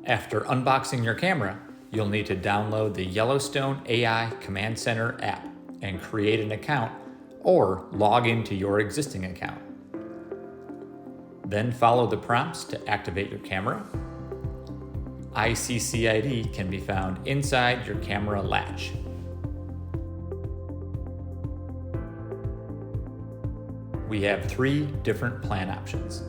After unboxing your camera, you'll need to download the Yellowstone.ai Command Center app and create an account or log into your existing account. Then follow the prompts to activate your camera. ICCID can be found inside your camera latch. We have 3 different plan options.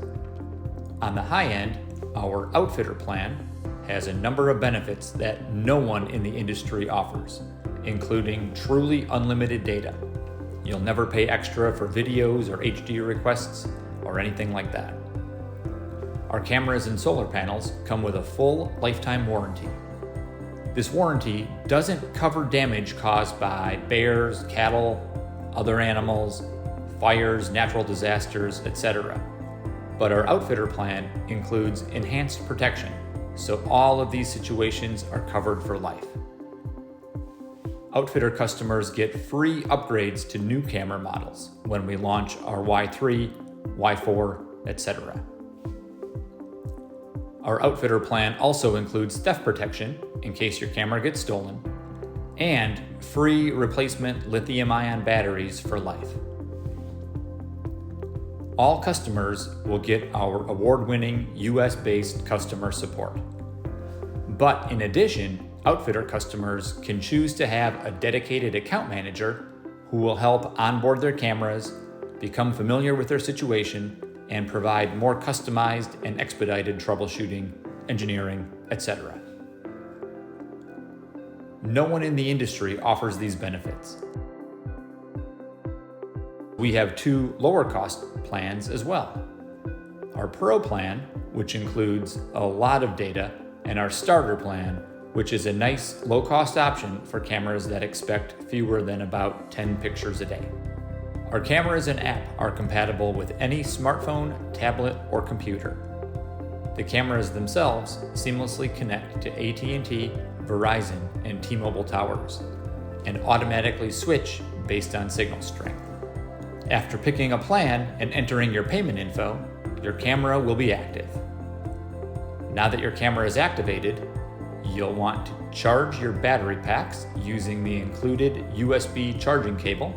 On the high end, our Outfitter plan has a number of benefits that no one in the industry offers, including truly unlimited data. You'll never pay extra for videos or HD requests or anything like that. Our cameras and solar panels come with a full lifetime warranty. This warranty doesn't cover damage caused by bears, cattle, other animals, fires, natural disasters, etc. But our Outfitter plan includes enhanced protection, so all of these situations are covered for life. Outfitter customers get free upgrades to new camera models when we launch our Y3, Y4, etc. Our Outfitter plan also includes theft protection in case your camera gets stolen, and free replacement lithium-ion batteries for life. All customers will get our award-winning US-based customer support. But in addition, Outfitter customers can choose to have a dedicated account manager who will help onboard their cameras, become familiar with their situation, and provide more customized and expedited troubleshooting, engineering, etc. No one in the industry offers these benefits. We have 2 lower cost plans as well. Our Pro plan, which includes a lot of data, and our Starter plan, which is a nice low cost option for cameras that expect fewer than about 10 pictures a day. Our cameras and app are compatible with any smartphone, tablet, or computer. The cameras themselves seamlessly connect to AT&T, Verizon, and T-Mobile towers, and automatically switch based on signal strength. After picking a plan and entering your payment info, your camera will be active. Now that your camera is activated, you'll want to charge your battery packs using the included USB charging cable.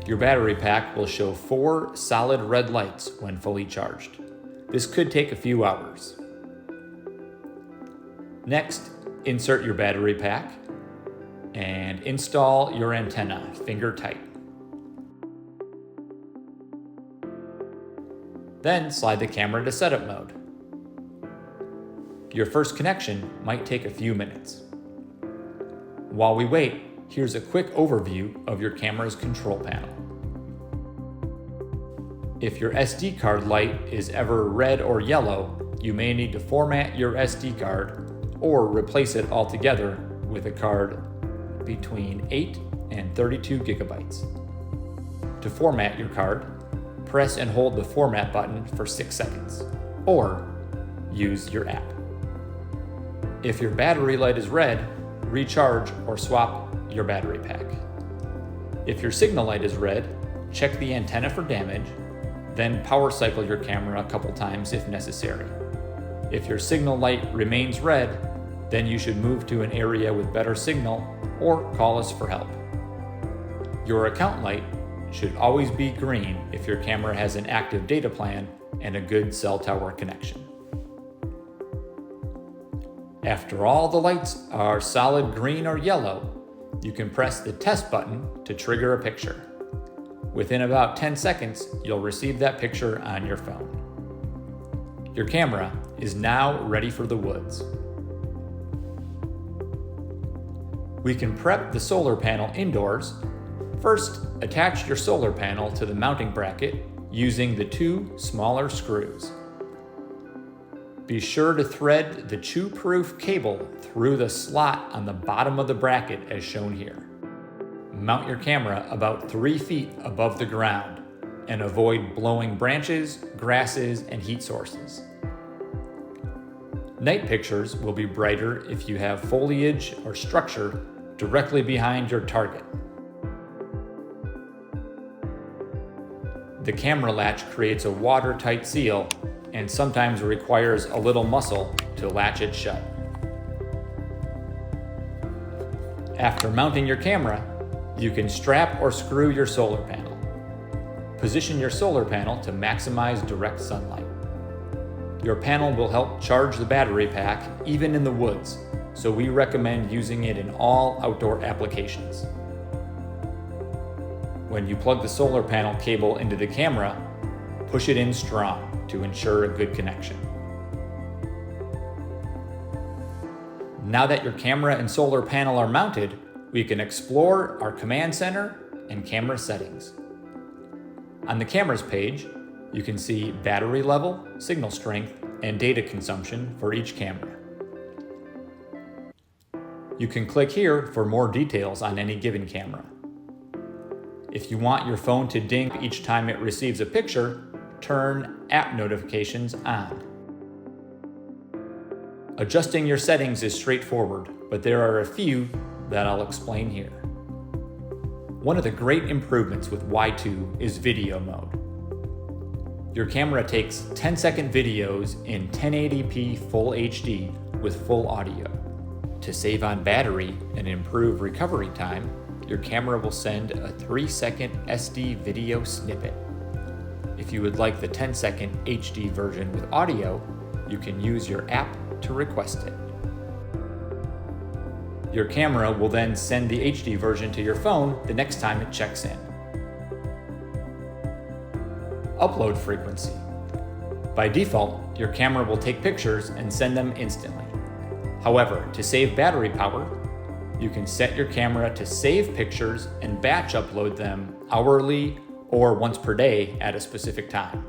Your battery pack will show 4 solid red lights when fully charged. This could take a few hours. Next, insert your battery pack and install your antenna finger tight. Then slide the camera to setup mode. Your first connection might take a few minutes. While we wait, here's a quick overview of your camera's control panel. If your SD card light is ever red or yellow, you may need to format your SD card or replace it altogether with a card between 8 and 32 gigabytes. To format your card, press and hold the format button for 6 seconds, or use your app. If your battery light is red, recharge or swap your battery pack. If your signal light is red, check the antenna for damage, then power cycle your camera a couple times if necessary. If your signal light remains red, then you should move to an area with better signal or call us for help. Your account light should always be green if your camera has an active data plan and a good cell tower connection. After all the lights are solid green or yellow, you can press the test button to trigger a picture. Within about 10 seconds, you'll receive that picture on your phone. Your camera is now ready for the woods. We can prep the solar panel indoors. First, attach your solar panel to the mounting bracket using the 2 smaller screws. Be sure to thread the chew-proof cable through the slot on the bottom of the bracket as shown here. Mount your camera about 3 feet above the ground and avoid blowing branches, grasses, and heat sources. Night pictures will be brighter if you have foliage or structure directly behind your target. The camera latch creates a watertight seal and sometimes requires a little muscle to latch it shut. After mounting your camera, you can strap or screw your solar panel. Position your solar panel to maximize direct sunlight. Your panel will help charge the battery pack even in the woods, so we recommend using it in all outdoor applications. When you plug the solar panel cable into the camera, push it in strong to ensure a good connection. Now that your camera and solar panel are mounted, we can explore our command center and camera settings. On the cameras page, you can see battery level, signal strength, and data consumption for each camera. You can click here for more details on any given camera. If you want your phone to ding each time it receives a picture, turn app notifications on. Adjusting your settings is straightforward, but there are a few that I'll explain here. One of the great improvements with Y2 is video mode. Your camera takes 10-second videos in 1080p Full HD with full audio. To save on battery and improve recovery time, your camera will send a 3-second SD video snippet. If you would like the 10-second HD version with audio, you can use your app to request it. Your camera will then send the HD version to your phone the next time it checks in. Upload frequency. By default, your camera will take pictures and send them instantly. However, to save battery power, you can set your camera to save pictures and batch upload them hourly or once per day at a specific time.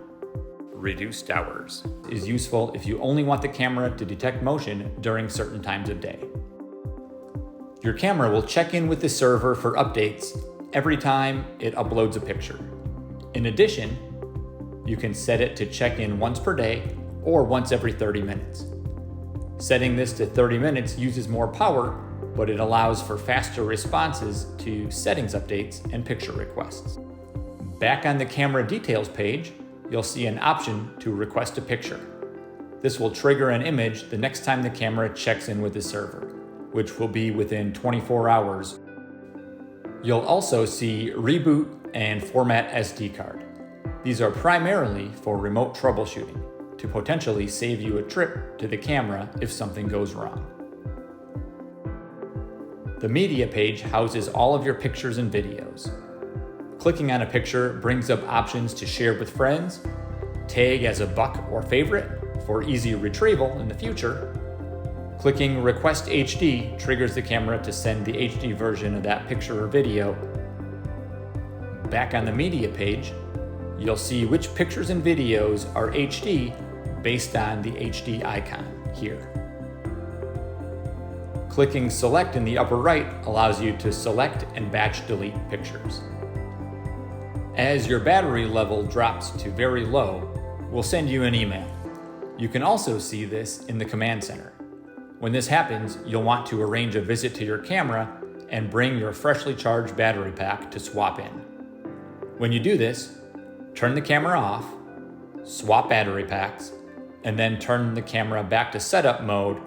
Reduced hours is useful if you only want the camera to detect motion during certain times of day. Your camera will check in with the server for updates every time it uploads a picture. In addition, you can set it to check in once per day or once every 30 minutes. Setting this to 30 minutes uses more power, but it allows for faster responses to settings updates and picture requests. Back on the camera details page, you'll see an option to request a picture. This will trigger an image the next time the camera checks in with the server, which will be within 24 hours. You'll also see reboot and format SD card. These are primarily for remote troubleshooting, to potentially save you a trip to the camera if something goes wrong. The media page houses all of your pictures and videos. Clicking on a picture brings up options to share with friends, tag as a buck or favorite for easy retrieval in the future. Clicking Request HD triggers the camera to send the HD version of that picture or video. Back on the media page, you'll see which pictures and videos are HD based on the HD icon here. Clicking Select in the upper right allows you to select and batch delete pictures. As your battery level drops to very low, we'll send you an email. You can also see this in the command center. When this happens, you'll want to arrange a visit to your camera and bring your freshly charged battery pack to swap in. When you do this, turn the camera off, swap battery packs, and then turn the camera back to setup mode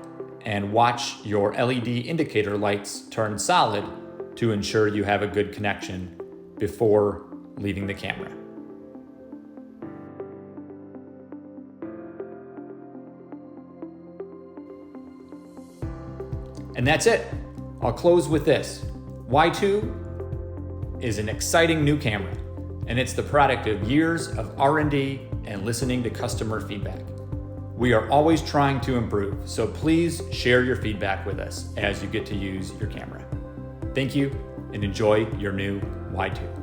and watch your LED indicator lights turn solid to ensure you have a good connection before leaving the camera. And that's it. I'll close with this. Y2 is an exciting new camera, and it's the product of years of R&D and listening to customer feedback. We are always trying to improve, so please share your feedback with us as you get to use your camera. Thank you, and enjoy your new Y2.